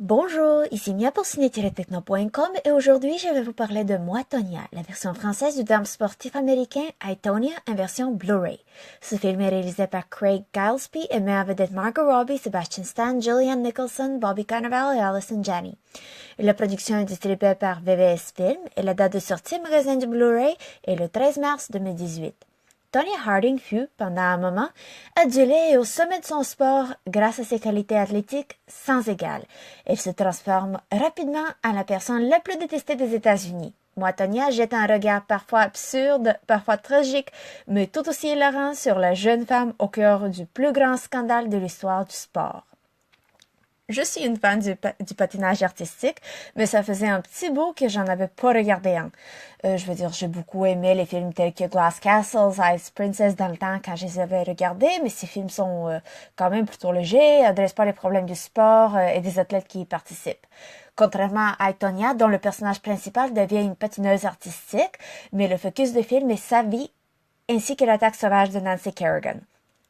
Bonjour, ici Mia pour ciné-techno.com et aujourd'hui je vais vous parler de Moi, Tonya, la version française du drame sportif américain I, Tonya en version Blu-ray. Ce film est réalisé par Craig Gillespie et met en vedette Margot Robbie, Sebastian Stan, Julianne Nicholson, Bobby Cannavale et Allison Janney. La production est distribuée par VVS Film et la date de sortie magasin du Blu-ray est le 13 mars 2018. Tonya Harding fut, pendant un moment, adulée et au sommet de son sport grâce à ses qualités athlétiques sans égales. Elle se transforme rapidement en la personne la plus détestée des États-Unis. Moi, Tonya jette un regard parfois absurde, parfois tragique, mais tout aussi hilarant sur la jeune femme au cœur du plus grand scandale de l'histoire du sport. Je suis une fan du patinage artistique, mais ça faisait un petit bout que j'en avais pas regardé un. J'ai beaucoup aimé les films tels que Glass Castles, Ice Princess dans le temps quand je les avais regardés, mais ces films sont quand même plutôt légers, adressent pas les problèmes du sport et des athlètes qui y participent. Contrairement à I, Tonya, dont le personnage principal devient une patineuse artistique, mais le focus du film est sa vie ainsi que l'attaque sauvage de Nancy Kerrigan.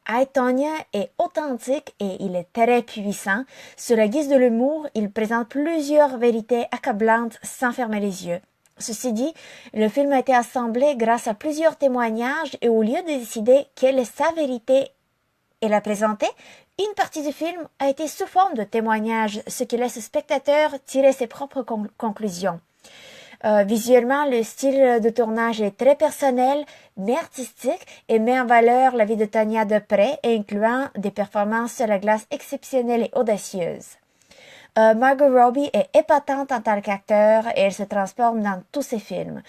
I, Tonya est authentique et il est très puissant. Sur la guise de l'humour, il présente plusieurs vérités accablantes sans fermer les yeux. Ceci dit, le film a été assemblé grâce à plusieurs témoignages et au lieu de décider quelle est sa vérité et la présenter, une partie du film a été sous forme de témoignages, ce qui laisse le spectateur tirer ses propres conclusions. Visuellement, le style de tournage est très personnel, mais artistique, et met en valeur la vie de Tonya de près, incluant des performances sur la glace exceptionnelles et audacieuses. Margot Robbie est épatante en tant qu'acteur et elle se transforme dans tous ses films.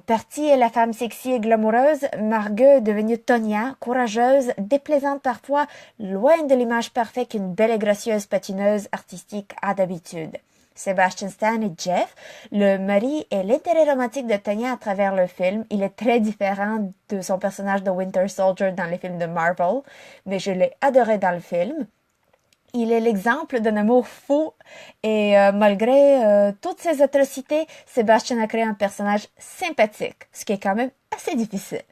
Partie est la femme sexy et glamoureuse, Margot est devenue Tonya, courageuse, déplaisante parfois, loin de l'image parfaite qu'une belle et gracieuse patineuse artistique a d'habitude. Sebastian Stan et Jeff, le mari et l'intérêt romantique de Tonya à travers le film. Il est très différent de son personnage de Winter Soldier dans les films de Marvel, mais je l'ai adoré dans le film. Il est l'exemple d'un amour fou et malgré toutes ces atrocités, Sebastian a créé un personnage sympathique, ce qui est quand même assez difficile.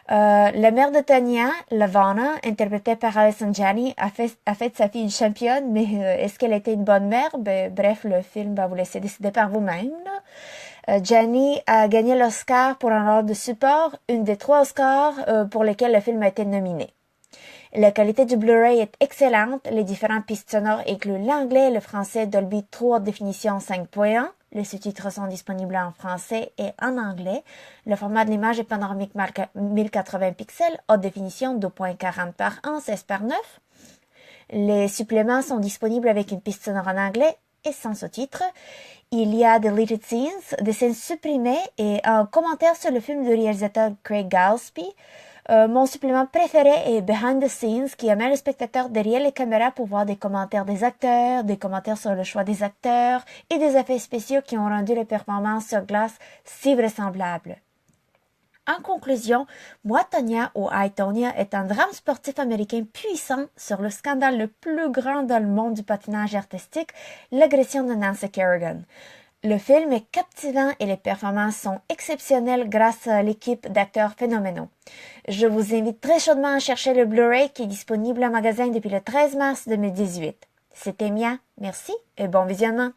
La mère de Tonya, Lavana, interprétée par Allison Janney, a fait de sa fille une championne, mais est-ce qu'elle était une bonne mère? Bref, le film va vous laisser décider par vous-même. Janney a gagné l'Oscar pour un rôle de support, une des 3 Oscars pour lesquels le film a été nominé. La qualité du Blu-ray est excellente. Les différentes pistes sonores incluent l'anglais et le français Dolby 3 haute définition 5.1. Les sous-titres sont disponibles en français et en anglais. Le format de l'image est panoramique 1080 pixels, haute définition 2.40 par 1, 16 par 9. Les suppléments sont disponibles avec une piste sonore en anglais et sans sous-titres. Il y a deleted scenes, des scènes supprimées et un commentaire sur le film du réalisateur Craig Gillespie. Mon supplément préféré est Behind the Scenes, qui amène le spectateur derrière les caméras pour voir des commentaires des acteurs, des commentaires sur le choix des acteurs et des effets spéciaux qui ont rendu les performances sur glace si vraisemblables. En conclusion, Moi, Tonya ou I, Tonya est un drame sportif américain puissant sur le scandale le plus grand dans le monde du patinage artistique, l'agression de Nancy Kerrigan. Le film est captivant et les performances sont exceptionnelles grâce à l'équipe d'acteurs phénoménaux. Je vous invite très chaudement à chercher le Blu-ray qui est disponible en magasin depuis le 13 mars 2018. C'était Mia, merci et bon visionnement.